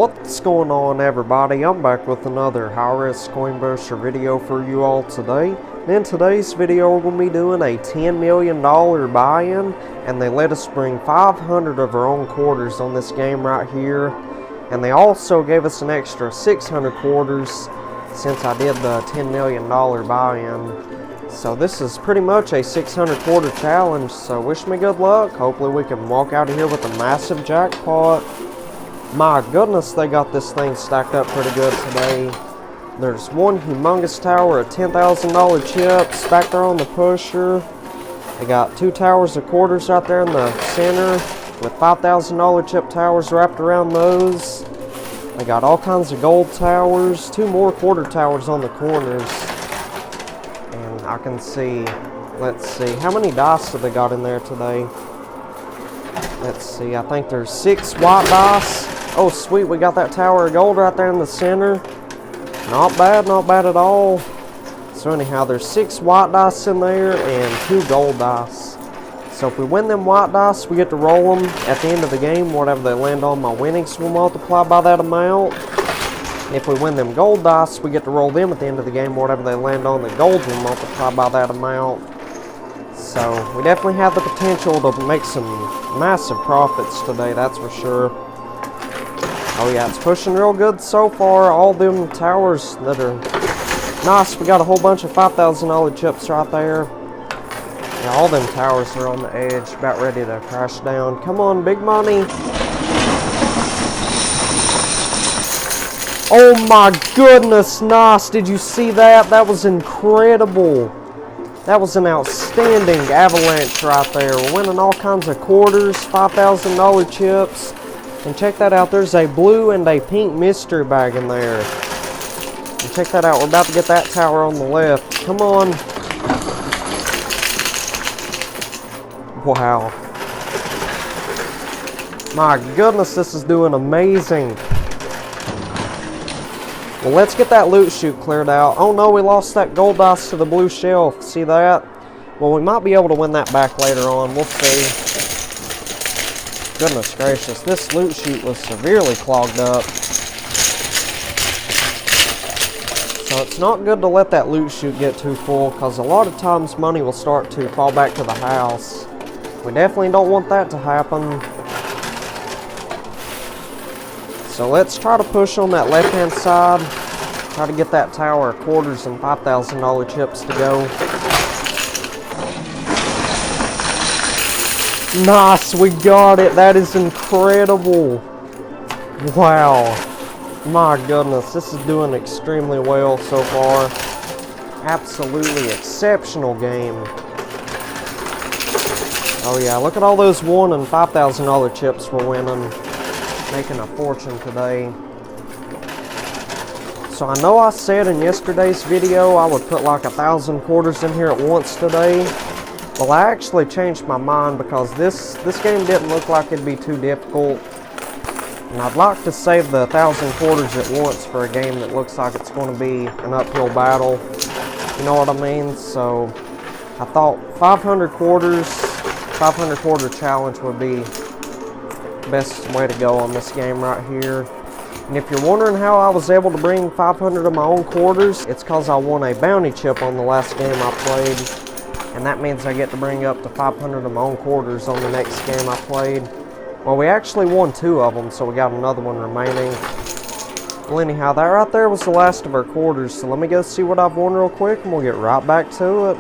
What's going on, everybody? I'm back with another high-risk coin booster video for you all today. In today's video, we're going to be doing a $10 million buy-in, and they let us bring 500 of our own quarters on this game right here. And they also gave us an extra 600 quarters since I did the $10 million buy-in. So this is pretty much a 600 quarter challenge, so wish me good luck. Hopefully we can walk out of here with a massive jackpot. My goodness, they got this thing stacked up pretty good today. There's one humongous tower of $10,000 chips back there on the pusher. They got two towers of quarters right there in the center with $5,000 chip towers wrapped around those. They got all kinds of gold towers, two more quarter towers on the corners. And I can see, let's see, how many dice have they got in there today? Let's see, I think there's 6 white dice. Oh sweet, we got that tower of gold right there in the center. Not bad at all. So anyhow, there's 6 white dice in there and 2 gold dice. So if we win them white dice, we get to roll them at the end of the game. Whatever they land on, my winnings will multiply by that amount. And if we win them gold dice, we get to roll them at the end of the game. Whatever they land on, the gold will multiply by that amount. So we definitely have the potential to make some massive profits today, that's for sure. Oh yeah, it's pushing real good so far. All them towers that are nice. We got a whole bunch of $5,000 chips right there. Yeah, all them towers are on the edge, about ready to crash down. Come on, big money. Oh my goodness, nice. Did you see that? That was incredible. That was an outstanding avalanche right there. We're winning all kinds of quarters, $5,000 chips. And check that out, there's a blue and a pink mystery bag in there. And check that out, we're about to get that tower on the left. Come on. Wow. My goodness, this is doing amazing. Well, let's get that loot chute cleared out. Oh no, we lost that gold dice to the blue shelf. See that? Well, we might be able to win that back later on. We'll see. Goodness gracious, this loot chute was severely clogged up. So it's not good to let that loot chute get too full, because a lot of times money will start to fall back to the house. We definitely don't want that to happen. So let's try to push on that left hand side. Try to get that tower of quarters and $5,000 chips to go. Nice, we got it. That is incredible. Wow. My goodness, this is doing extremely well so far. Absolutely exceptional game. Oh yeah, look at all those $1,000 and $5,000 chips we're winning. Making a fortune today. So I know I said in yesterday's video I would put like 1,000 quarters in here at once today. Well, I actually changed my mind because this game didn't look like it'd be too difficult. And I'd like to save the 1,000 quarters at once for a game that looks like it's going to be an uphill battle. You know what I mean? So I thought 500 quarters, 500 quarter challenge would be the best way to go on this game right here. And if you're wondering how I was able to bring 500 of my own quarters, it's because I won a bounty chip on the last game I played. And that means I get to bring up to 500 of my own quarters on the next game I played. Well, we actually won 2 of them, so we got another one remaining. Well, anyhow, that right there was the last of our quarters. So let me go see what I've won real quick, and we'll get right back to it.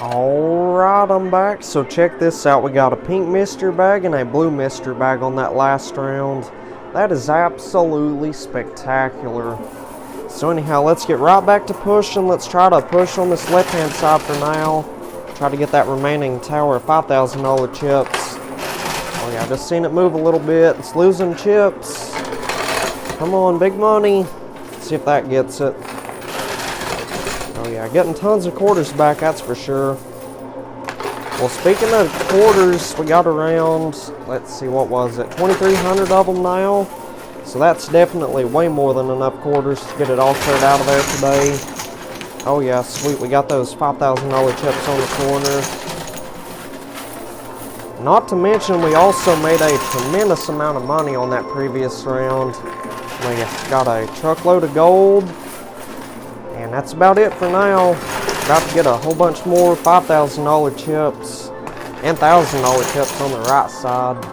Alright, I'm back. So check this out. We got a pink mystery bag and a blue mystery bag on that last round. That is absolutely spectacular. So anyhow, let's get right back to pushing. Let's try to push on this left-hand side for now. Try to get that remaining tower of $5,000 chips. Oh yeah, I just seen it move a little bit. It's losing chips. Come on, big money. Let's see if that gets it. Oh yeah, getting tons of quarters back, that's for sure. Well, speaking of quarters, we got around, let's see, what was it, 2,300 of them now. So that's definitely way more than enough quarters to get it all cleared out of there today. Oh yeah, sweet, we got those $5,000 chips on the corner. Not to mention, we also made a tremendous amount of money on that previous round. We got a truckload of gold, and that's about it for now. About to get a whole bunch more $5,000 chips and $1,000 chips on the right side.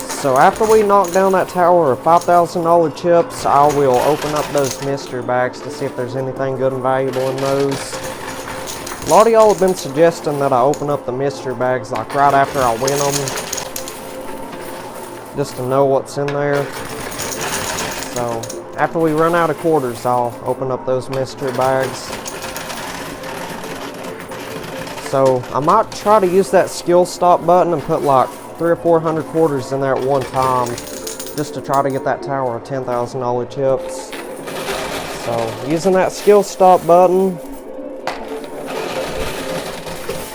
So after we knock down that tower of $5,000 chips, I will open up those mystery bags to see if there's anything good and valuable in those. A lot of y'all have been suggesting that I open up the mystery bags like right after I win them, just to know what's in there. So after we run out of quarters, I'll open up those mystery bags. So I might try to use that skill stop button and put like 300 or 400 quarters in there at one time, just to try to get that tower of $10,000 chips. So using that skill stop button.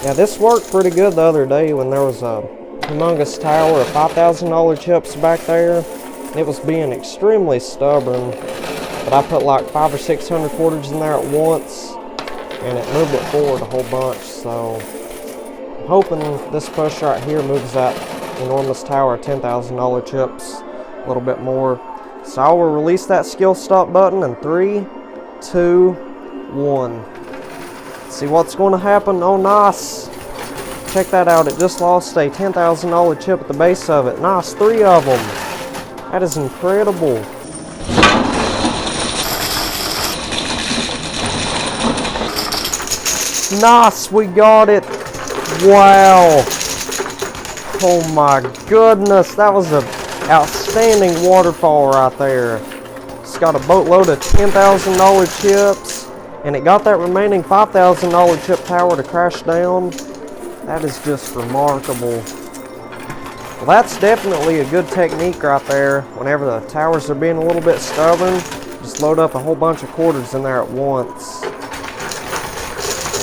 Yeah, this worked pretty good the other day when there was a humongous tower of $5,000 chips back there. It was being extremely stubborn, but I put like 500 or 600 quarters in there at once, and it moved it forward a whole bunch. So I'm hoping this push right here moves that enormous tower of $10,000 chips a little bit more. So I will release that skill stop button in 3, 2, 1. See what's going to happen. Oh, nice. Check that out. It just lost a $10,000 chip at the base of it. Nice. 3 of them. That is incredible. Nice. We got it. Wow. Oh my goodness. That was an outstanding waterfall right there. It's got a boatload of $10,000 chips. And it got that remaining $5,000 chip tower to crash down. That is just remarkable. Well, that's definitely a good technique right there. Whenever the towers are being a little bit stubborn, just load up a whole bunch of quarters in there at once.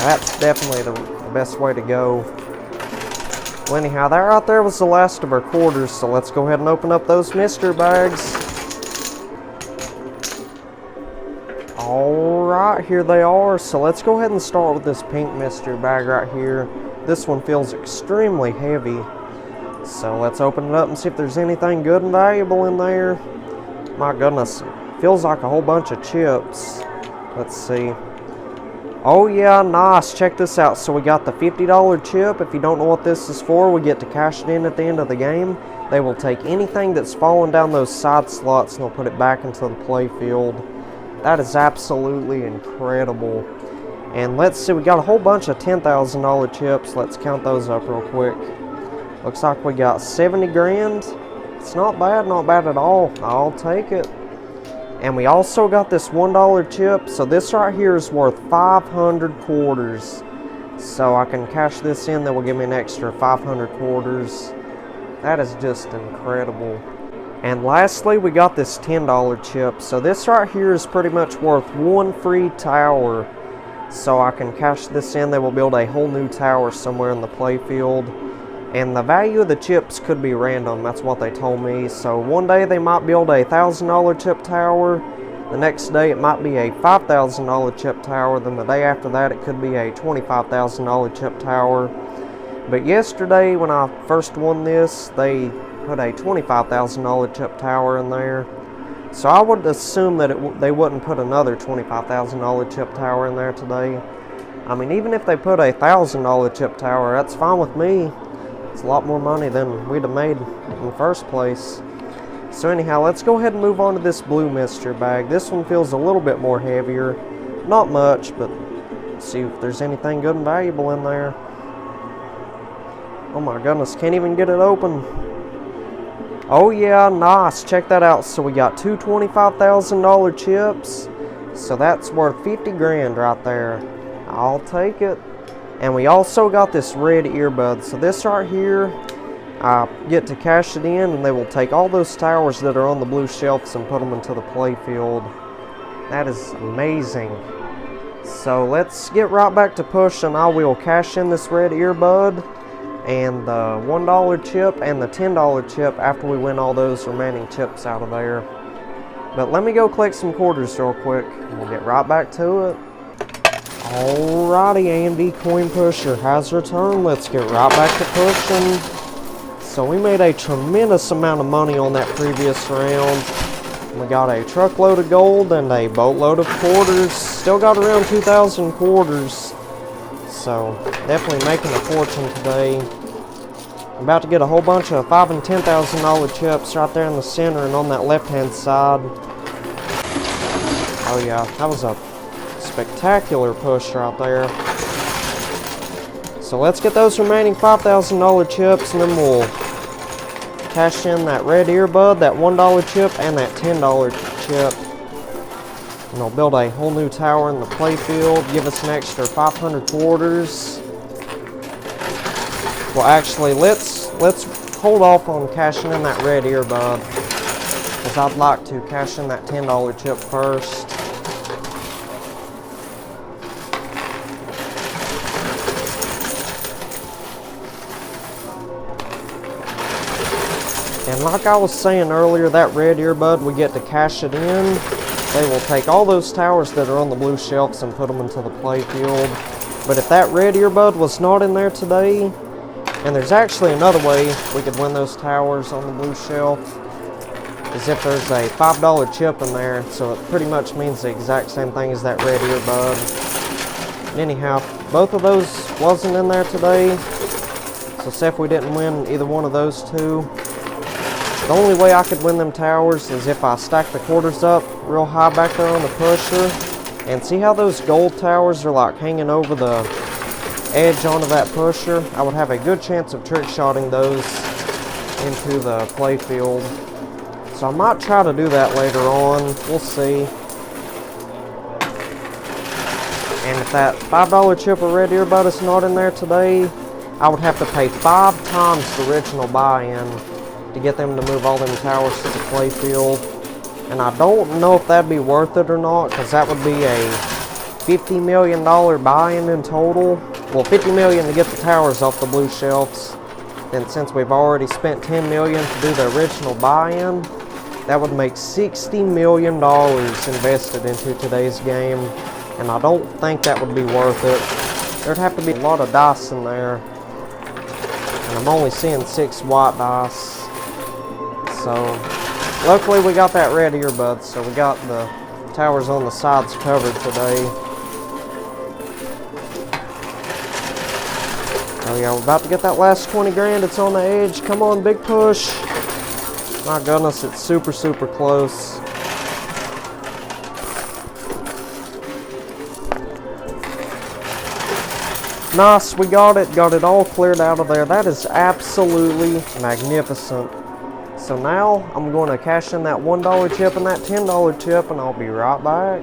That's definitely the best way to go. Well, anyhow, that right there was the last of our quarters, so let's go ahead and open up those mystery bags. Alright, here they are. So let's go ahead and start with this pink mystery bag right here. This one feels extremely heavy. So let's open it up and see if there's anything good and valuable in there. My goodness, it feels like a whole bunch of chips. Let's see. Oh yeah, nice. Check this out. So we got the $50 chip. If you don't know what this is for, we get to cash it in at the end of the game. They will take anything that's fallen down those side slots and they'll put it back into the play field. That is absolutely incredible. And let's see, we got a whole bunch of $10,000 chips. Let's count those up real quick. Looks like we got 70 grand. It's not bad at all. I'll take it. And we also got this $1 chip. So this right here is worth 500 quarters. So I can cash this in, that will give me an extra 500 quarters. That is just incredible. And lastly, we got this $10 chip. So this right here is pretty much worth 1 free tower. So I can cash this in. They will build a whole new tower somewhere in the playfield. And the value of the chips could be random. That's what they told me. So one day they might build a $1,000 chip tower. The next day it might be a $5,000 chip tower. Then the day after that it could be a $25,000 chip tower. But yesterday when I first won this, they put a $25,000 chip tower in there. So I would assume that they wouldn't put another $25,000 chip tower in there today. I mean, even if they put a $1,000 chip tower, that's fine with me. It's a lot more money than we'd have made in the first place. So anyhow, let's go ahead and move on to this blue mystery bag. This one feels a little bit more heavier. Not much, but let's see if there's anything good and valuable in there. Oh my goodness, can't even get it open. Oh yeah, nice. Check that out. So we got two $25,000 chips. So that's worth 50 grand right there. I'll take it. And we also got this red earbud. So this right here, I get to cash it in and they will take all those towers that are on the blue shelves and put them into the play field. That is amazing. So let's get right back to pushing. I will cash in this red earbud and the $1 chip and the $10 chip after we win all those remaining chips out of there. But let me go collect some quarters real quick and we'll get right back to it. Alrighty, AMD coin pusher has returned. Let's get right back to pushing. So we made a tremendous amount of money on that previous round. We got a truckload of gold and a boatload of quarters. Still got around 2,000 quarters. So definitely making a fortune today. I'm about to get a whole bunch of $5,000 and $10,000 chips right there in the center and on that left hand side. Oh yeah, that was a spectacular push right there. So let's get those remaining $5,000 chips and then we'll cash in that red earbud, that $1 chip, and that $10 chip. And I'll build a whole new tower in the playfield, give us an extra 500 quarters. Well, actually, let's hold off on cashing in that red earbud, because I'd like to cash in that $10 chip first. And like I was saying earlier, that red earbud, we get to cash it in. They will take all those towers that are on the blue shelves and put them into the playfield. But if that red earbud was not in there today, and there's actually another way we could win those towers on the blue shelf, is if there's a $5 chip in there, so it pretty much means the exact same thing as that red earbud. And anyhow, both of those wasn't in there today, so say if we didn't win either one of those two, the only way I could win them towers is if I stack the quarters up real high back there on the pusher. And see how those gold towers are like hanging over the edge onto that pusher? I would have a good chance of trick shotting those into the playfield. So I might try to do that later on. We'll see. And if that $5 chip or red earbud is not in there today, I would have to pay 5 times the original buy-in to get them to move all them towers to the playfield. And I don't know if that'd be worth it or not, because that would be a $50 million buy-in in total. Well, $50 million to get the towers off the blue shelves. Then since we've already spent $10 million to do the original buy-in, that would make $60 million invested into today's game. And I don't think that would be worth it. There'd have to be a lot of dice in there. And I'm only seeing 6 white dice. So, luckily we got that red earbud, so we got the towers on the sides covered today. Oh yeah, we're about to get that last 20 grand. It's on the edge. Come on, big push. My goodness, it's super, super close. Nice, we got it. Got it all cleared out of there. That is absolutely magnificent. So now I'm going to cash in that $1 chip and that $10 chip, and I'll be right back.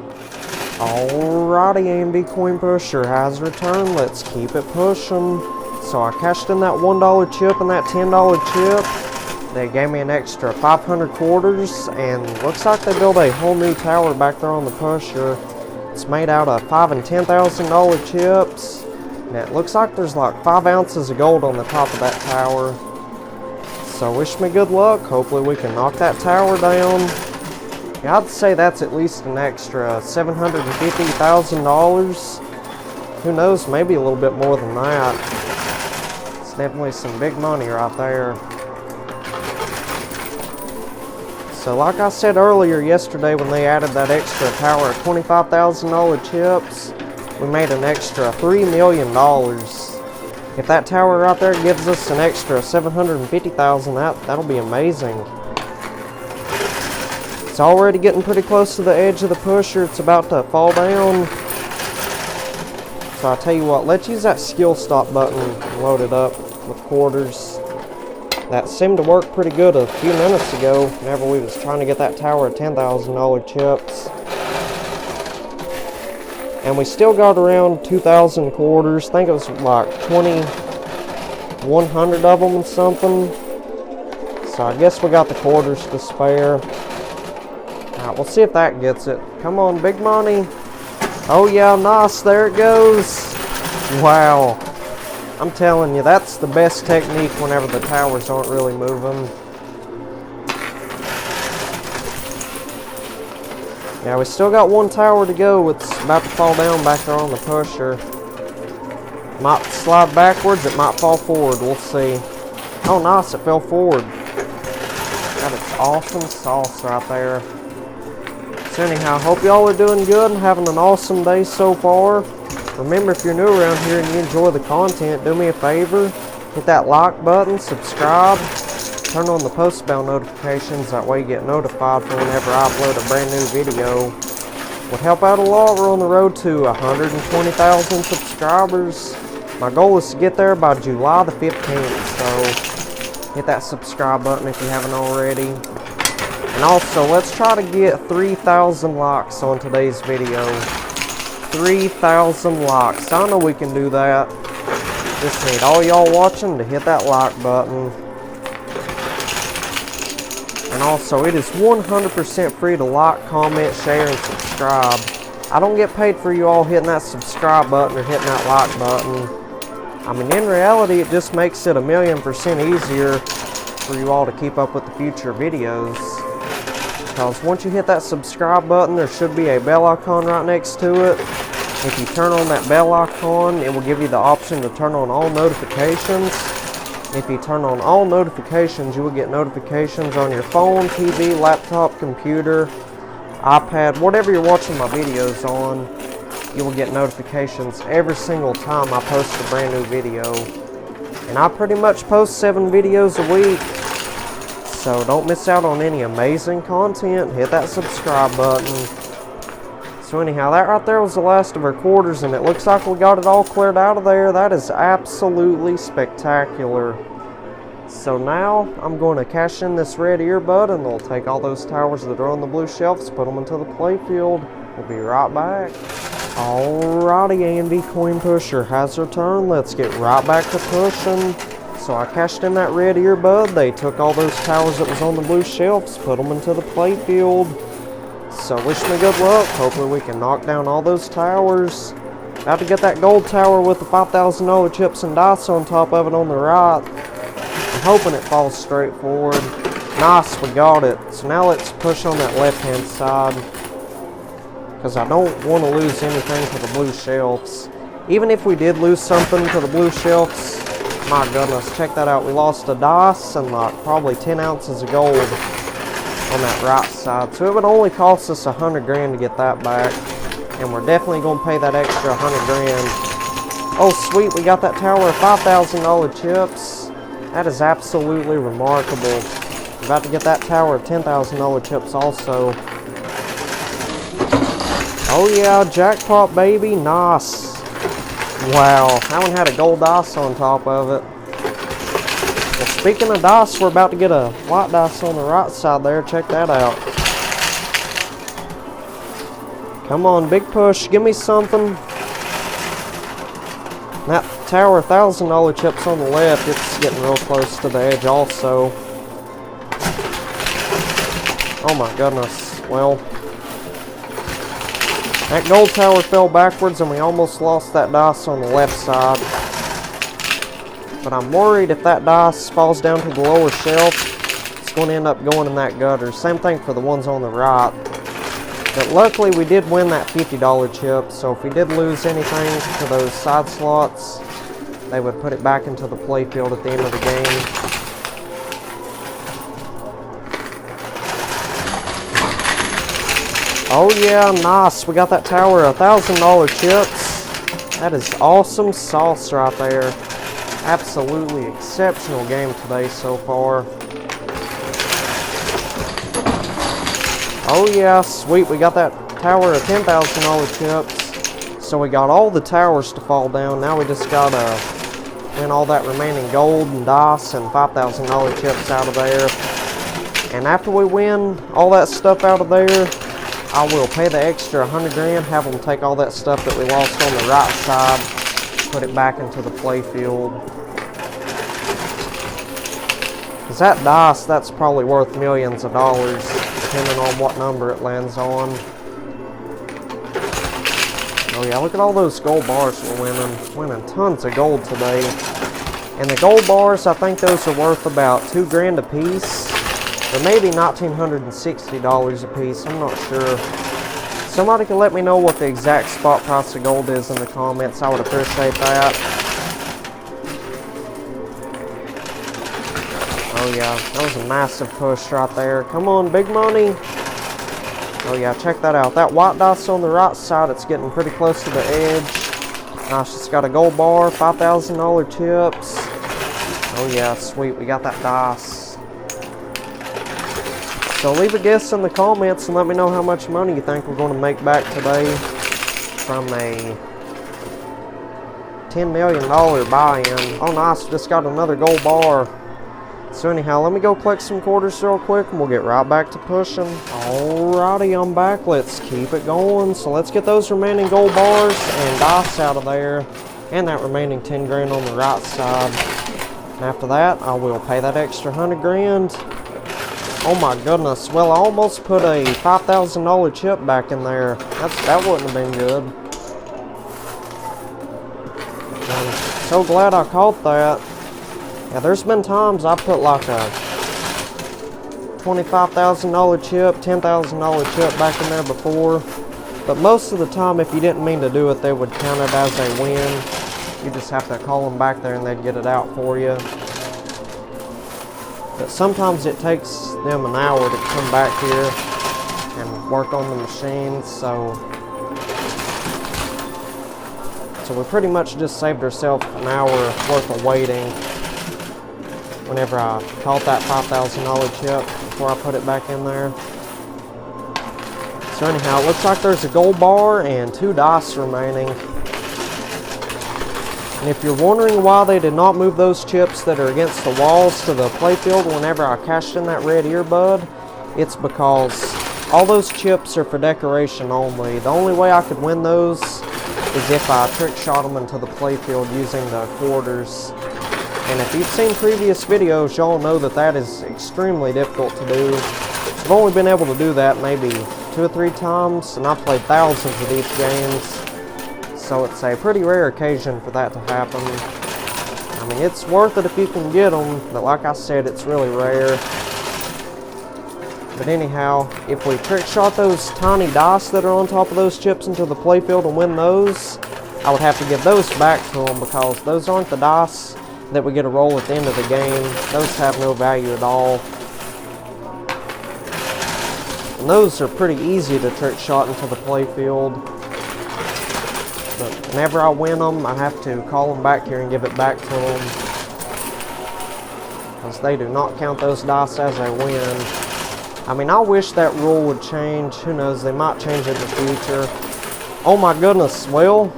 Alrighty, AMD coin pusher has returned. Let's keep it pushing. So I cashed in that $1 chip and that $10 chip. They gave me an extra 500 quarters, and looks like they built a whole new tower back there on the pusher. It's made out of $5,000 and $10,000 chips, and it looks like there's like 5 ounces of gold on the top of that tower. So wish me good luck. Hopefully we can knock that tower down. Yeah, I'd say that's at least an extra $750,000. Who knows, maybe a little bit more than that. It's definitely some big money right there. So like I said earlier yesterday, when they added that extra tower of $25,000 chips, we made an extra $3 million. If that tower right there gives us an extra $750,000, that'll be amazing. It's already getting pretty close to the edge of the pusher. It's about to fall down. So I tell you what, let's use that skill stop button and load it up with quarters. That seemed to work pretty good a few minutes ago whenever we was trying to get that tower of $10,000 chips. And we still got around 2,000 quarters. I think it was like 2,100 of them and something. So I guess we got the quarters to spare. Alright, we'll see if that gets it. Come on, big money. Oh yeah, nice. There it goes. Wow. I'm telling you, that's the best technique whenever the towers aren't really moving. Yeah, we still got one tower to go. It's about to fall down back there on the pusher. Might slide backwards, it might fall forward. We'll see. Oh, nice, it fell forward. That is awesome sauce right there. So anyhow, hope y'all are doing good and having an awesome day so far. Remember, if you're new around here and you enjoy the content, do me a favor. Hit that like button, subscribe, turn on the post bell notifications. That way you get notified for whenever I upload a brand new video. Would help out a lot. We're on the road to 120,000 subscribers. My goal is to get there by July the 15th. So hit that subscribe button if you haven't already. And also, let's try to get 3,000 likes on today's video. 3,000 likes. I know we can do that. Just need all y'all watching to hit that like button. And also, it is 100% free to like, comment, share, and subscribe. I don't get paid for you all hitting that subscribe button or hitting that like button. I mean, in reality, it just makes it 1,000,000% easier for you all to keep up with the future videos. Because once you hit that subscribe button, there should be a bell icon right next to it. If you turn on that bell icon, it will give you the option to turn on all notifications. If you turn on all notifications, you will get notifications on your phone, TV, laptop, computer, iPad, whatever you're watching my videos on. You will get notifications every single time I post a brand new video. And I pretty much post 7 videos a week. So don't miss out on any amazing content. Hit that subscribe button. So anyhow, that right there was the last of our quarters, and it looks like we got it all cleared out of there. That is absolutely spectacular. So now I'm going to cash in this red earbud, and we'll take all those towers that are on the blue shelves, put them into the playfield. We'll be right back. Alrighty, Andy Coin Pusher has her turn. Let's get right back to pushing. So I cashed in that red earbud. They took all those towers that was on the blue shelves, put them into the playfield. So wish me good luck. Hopefully we can knock down all those towers. About to get that gold tower with the $5,000 chips and dice on top of it on the right. I'm hoping it falls straight forward. Nice, we got it. So now let's push on that left-hand side, because I don't want to lose anything to the blue shelves. Even if we did lose something to the blue shelves, my goodness, check that out. We lost a dice and like probably 10 ounces of gold on that right side. So it would only cost us 100 grand to get that back. And we're definitely going to pay that extra 100 grand. Oh sweet, we got that tower of $5,000 chips. That is absolutely remarkable. We're about to get that tower of $10,000 chips also. Oh yeah, jackpot baby, nice. Wow, that one had a gold dice on top of it. Well, speaking of dice, we're about to get a white dice on the right side there. Check that out. Come on, big push, give me something. That tower $1,000 chips on the left, it's getting real close to the edge also. Oh my goodness, well. That gold tower fell backwards and we almost lost that dice on the left side. But I'm worried if that dice falls down to the lower shelf, it's going to end up going in that gutter. Same thing for the ones on the right. But luckily we did win that $50 chip, so if we did lose anything to those side slots, they would put it back into the playfield at the end of the game. Oh yeah, nice. We got that tower of $1,000 chips. That is awesome sauce right there. Absolutely exceptional game today so far. Oh yeah, sweet. We got that tower of $10,000 chips. So we got all the towers to fall down. Now we just gotta win all that remaining gold and dice and $5,000 chips out of there. And after we win all that stuff out of there, I will pay the extra 100 grand, have them take all that stuff that we lost on the right side, put it back into the playfield. Because that dice, that's probably worth millions of dollars, depending on what number it lands on. Oh yeah, look at all those gold bars we're winning tons of gold today. And the gold bars, I think those are worth about 2 grand a piece. Or maybe $1,960 a piece, I'm not sure. Somebody can let me know what the exact spot price of gold is in the comments. I would appreciate that. Oh yeah, that was a massive push right there. Come on, big money. Oh yeah, check that out. That white dice on the right side, it's getting pretty close to the edge. Nice, it's got a gold bar, $5,000 chips. Oh yeah, sweet, we got that dice. So leave a guess in the comments and let me know how much money you think we're going to make back today from a $10 million buy-in. Oh nice, just got another gold bar. So anyhow, let me go collect some quarters real quick and we'll get right back to pushing. Alrighty, I'm back. Let's keep it going. So let's get those remaining gold bars and dice out of there. And that remaining 10 grand on the right side. And after that, I will pay that extra 100 grand. Oh my goodness. Well, I almost put a $5,000 chip back in there. That wouldn't have been good. I'm so glad I caught that. Yeah, there's been times I put like a $25,000 chip, $10,000 chip back in there before. But most of the time, if you didn't mean to do it, they would count it as a win. You just have to call them back there and they'd get it out for you. But sometimes it takes them an hour to come back here and work on the machines, so we pretty much just saved ourselves an hour worth of waiting whenever I caught that $5,000 chip before I put it back in there. So anyhow, it looks like there's a gold bar and 2 dice remaining. And if you're wondering why they did not move those chips that are against the walls to the playfield whenever I cashed in that red earbud, it's because all those chips are for decoration only. The only way I could win those is if I trick shot them into the playfield using the quarters. And if you've seen previous videos, y'all know that that is extremely difficult to do. I've only been able to do that maybe 2 or 3 times, and I've played thousands of these games. So it's a pretty rare occasion for that to happen. I mean, it's worth it if you can get them, but like I said, it's really rare. But anyhow, if we trick shot those tiny dice that are on top of those chips into the playfield and win those, I would have to give those back to them because those aren't the dice that we get a roll at the end of the game. Those have no value at all. And those are pretty easy to trick shot into the playfield. But whenever I win them, I have to call them back here and give it back to them, because they do not count those dice as a win. I mean, I wish that rule would change. Who knows, they might change it in the future. Oh my goodness, well,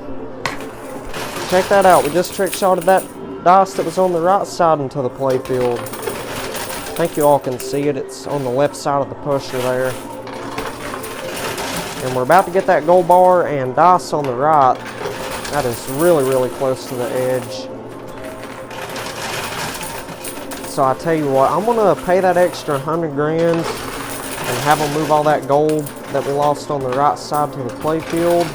check that out. We just trick shotted that dice that was on the right side into the playfield. I think you all can see it. It's on the left side of the pusher there. And we're about to get that gold bar and dice on the right. That is really, really close to the edge. So I tell you what, I'm gonna pay that extra 100 grand and have them move all that gold that we lost on the right side to the playfield.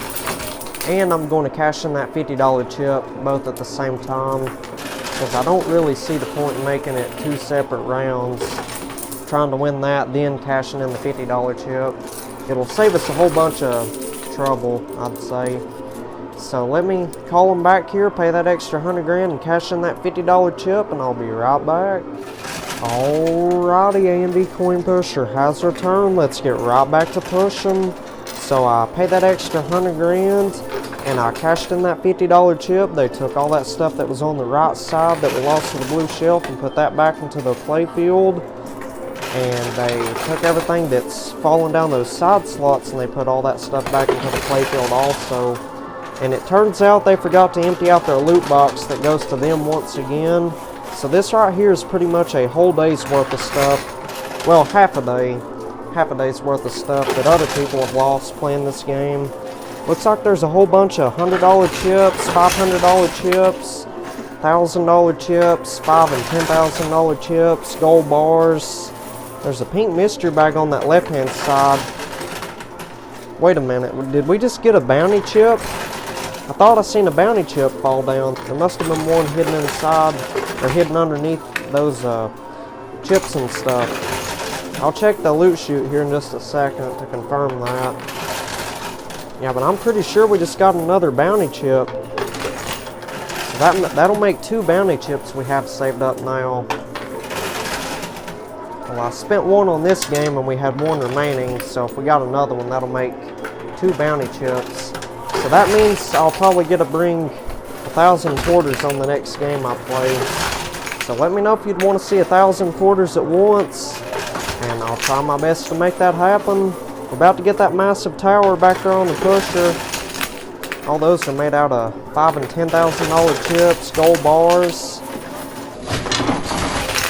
And I'm going to cash in that $50 chip both at the same time, because I don't really see the point in making it 2 separate rounds, trying to win that, then cashing in the $50 chip. It'll save us a whole bunch of trouble, I'd say. So let me call them back here, pay that extra 100 grand and cash in that $50 chip, and I'll be right back. Alrighty, A&D Coin Pusher has returned. Let's get right back to pushing. So I paid that extra 100 grand and I cashed in that $50 chip. They took all that stuff that was on the right side that we lost to the blue shelf and put that back into the playfield. And they took everything that's fallen down those side slots and they put all that stuff back into the playfield also. And it turns out they forgot to empty out their loot box that goes to them once again. So this right here is pretty much a whole day's worth of stuff. Well, half a day's worth of stuff that other people have lost playing this game. Looks like there's a whole bunch of $100 chips, $500 chips, $1,000 chips, $5,000 and $10,000 chips, gold bars. There's a pink mystery bag on that left-hand side. Wait a minute, did we just get a bounty chip? I thought I seen a bounty chip fall down. There must have been one hidden inside, or hidden underneath those chips and stuff. I'll check the loot chute here in just a second to confirm that. Yeah, but I'm pretty sure we just got another bounty chip. So that'll make 2 bounty chips we have saved up now. Well, I spent 1 on this game and we had 1 remaining, so if we got another one, that'll make 2 bounty chips. So that means I'll probably get to bring 1,000 quarters on the next game I play. So let me know if you'd want to see 1,000 quarters at once, and I'll try my best to make that happen. We're about to get that massive tower back there on the pusher. All those are made out of $5,000 and $10,000 chips, gold bars.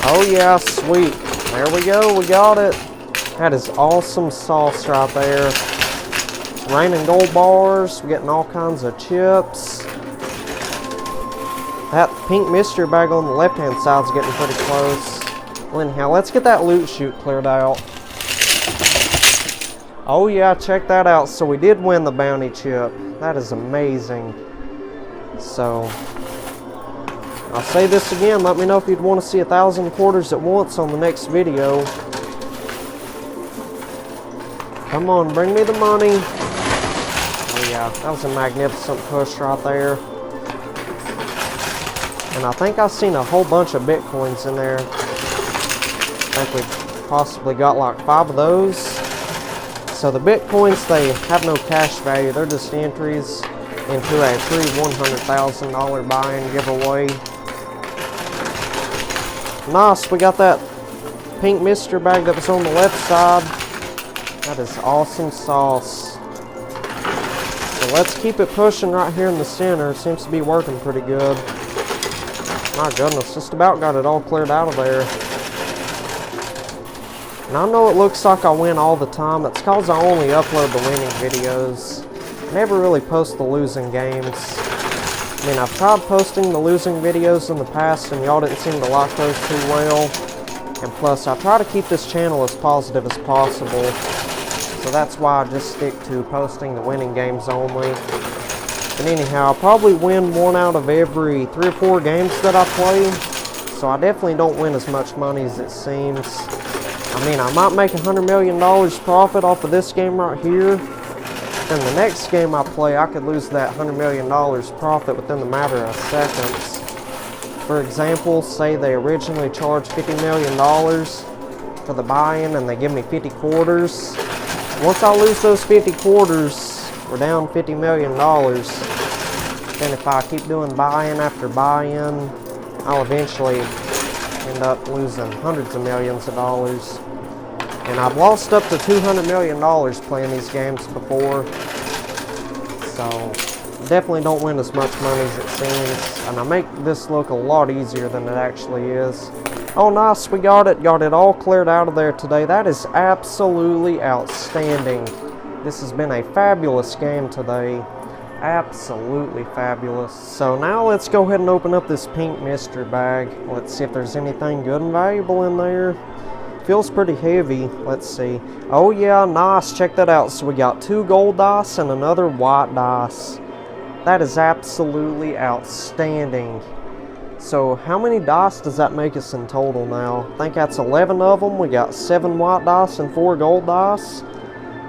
Oh yeah, sweet. There we go, we got it. That is awesome sauce right there. It's raining gold bars, we're getting all kinds of chips. That pink mystery bag on the left-hand side is getting pretty close. Well, anyhow, let's get that loot chute cleared out. Oh yeah, check that out. So we did win the bounty chip. That is amazing. So, I'll say this again. Let me know if you'd want to see 1,000 quarters at once on the next video. Come on, bring me the money. Oh yeah, that was a magnificent push right there. And I think I've seen a whole bunch of Bitcoins in there. I think we possibly got like 5 of those. So the Bitcoins, they have no cash value. They're just entries into a free $100,000 buy-in giveaway. Nice, we got that pink mystery bag that was on the left side. That is awesome sauce. So let's keep it pushing right here in the center. Seems to be working pretty good. My goodness, just about got it all cleared out of there. And I know it looks like I win all the time. That's because I only upload the winning videos. I never really post the losing games. I mean, I've tried posting the losing videos in the past and y'all didn't seem to like those too well. And plus, I try to keep this channel as positive as possible. So that's why I just stick to posting the winning games only. But anyhow, I'll probably win 1 out of every 3 or 4 games that I play. So I definitely don't win as much money as it seems. I mean, I might make $100 million profit off of this game right here. Then the next game I play, I could lose that $100 million profit within the matter of seconds. For example, say they originally charged $50 million for the buy-in and they give me 50 quarters. Once I lose those 50 quarters, we're down $50 million. Then if I keep doing buy-in after buy-in, I'll eventually end up losing hundreds of millions of dollars. And I've lost up to $200 million playing these games before. So, definitely don't win as much money as it seems. And I make this look a lot easier than it actually is. Oh nice, we got it. Got it all cleared out of there today. That is absolutely outstanding. This has been a fabulous game today. Absolutely fabulous. So now let's go ahead and open up this pink mystery bag. Let's see if there's anything good and valuable in there. Feels pretty heavy. Let's see. Oh yeah, nice. Check that out. So we got 2 gold dice and another white dice. That is absolutely outstanding. So how many dice does that make us in total now? I think that's 11 of them. We got 7 white dice and 4 gold dice.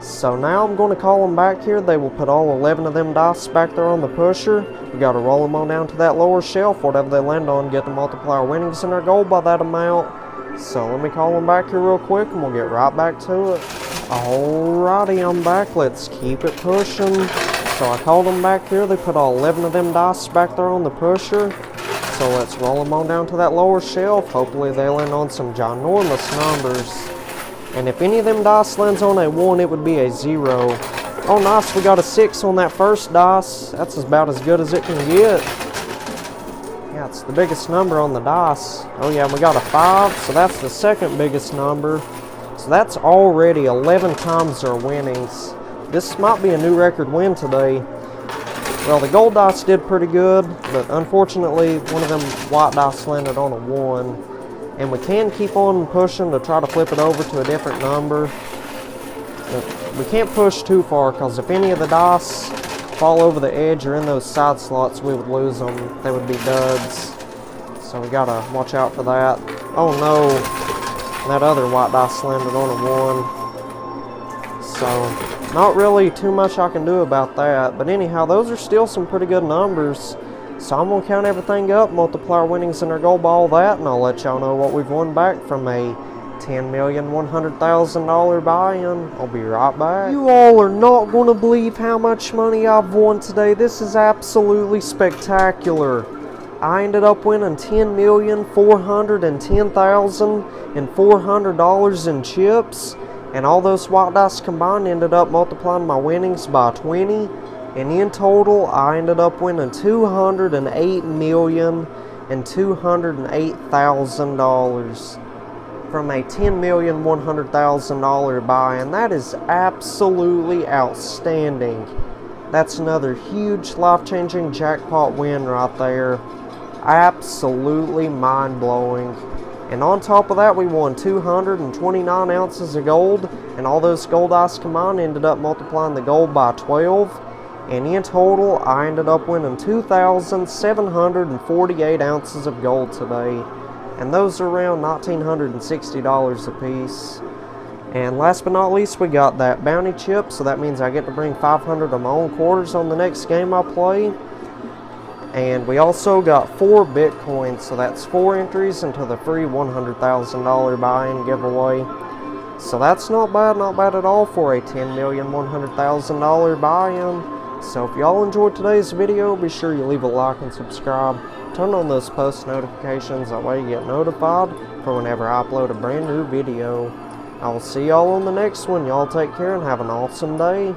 So now I'm going to call them back here. They will put all 11 of them dice back there on the pusher. We got to roll them on down to that lower shelf, whatever they land on, get to multiply our winnings and our gold by that amount. So let me call them back here real quick and we'll get right back to it. Alrighty, I'm back. Let's keep it pushing. So I called them back here. They put all 11 of them dice back there on the pusher. So let's roll them on down to that lower shelf. Hopefully they land on some ginormous numbers. And if any of them dice lands on a 1, it would be a 0. Oh nice, we got a 6 on that first dice. That's about as good as it can get. Yeah, it's the biggest number on the dice. Oh yeah, we got a 5, so that's the second biggest number. So that's already 11 times our winnings. This might be a new record win today. Well, the gold dice did pretty good, but unfortunately, one of them white dice landed on a 1. And we can keep on pushing to try to flip it over to a different number. But we can't push too far, because if any of the dice fall over the edge or in those side slots, we would lose them. They would be duds. So we gotta watch out for that. Oh no, that other white dice landed on a 1. So not really too much I can do about that. But anyhow, those are still some pretty good numbers. So I'm going to count everything up, multiply our winnings and our gold by all that, and I'll let y'all know what we've won back from a $10,100,000 buy-in. I'll be right back. You all are not going to believe how much money I've won today. This is absolutely spectacular. I ended up winning $10,410,400 in chips, and all those white dice combined ended up multiplying my winnings by 20. And in total, I ended up winning $208,208,000 from a $10,100,000 buy-in. That is absolutely outstanding. That's another huge life-changing jackpot win right there. Absolutely mind-blowing. And on top of that, we won 229 ounces of gold, and all those gold dice combined ended up multiplying the gold by 12. And in total, I ended up winning 2,748 ounces of gold today. And those are around $1,960 a piece. And last but not least, we got that bounty chip, so that means I get to bring 500 of my own quarters on the next game I play. And we also got 4 Bitcoins, so that's 4 entries into the free $100,000 buy-in giveaway. So that's not bad at all for a $10,100,000 buy-in. So if y'all enjoyed today's video, be sure you leave a like and subscribe. Turn on those post notifications, that way you get notified for whenever I upload a brand new video. I will see y'all on the next one. Y'all take care and have an awesome day.